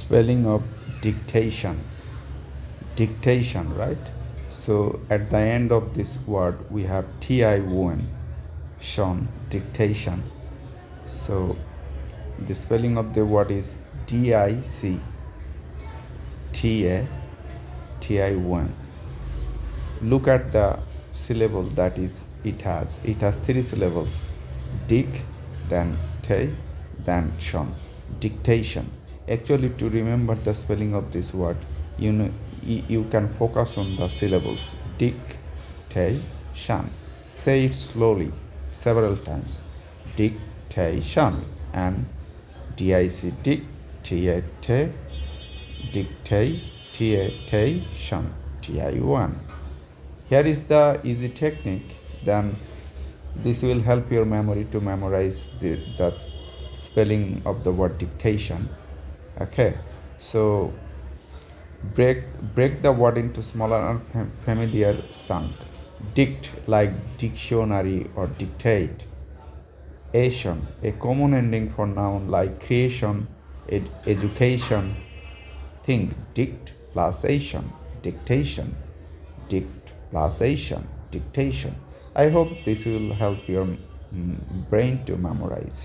Spelling of dictation. Dictation, right? So at the end of this word we have tion, shon, dictation. So the spelling of the word is dictation. Look at the syllable that is it has. It has three syllables: dic, then te, then shon. Dictation. Actually, to remember the spelling of this word, you can focus on the syllables. Dictation. Say it slowly several times. Dictation and dic dic te dictation ti1. Here is the easy technique. Then this will help your memory to memorize the spelling of the word dictation. Okay, so break the word into smaller and familiar chunk. Dict, like dictionary or dictate. Ation, a common ending for noun like creation, education. Think dict plus ation, dictation. Dict plus ation, dictation. I hope this will help your brain to memorize.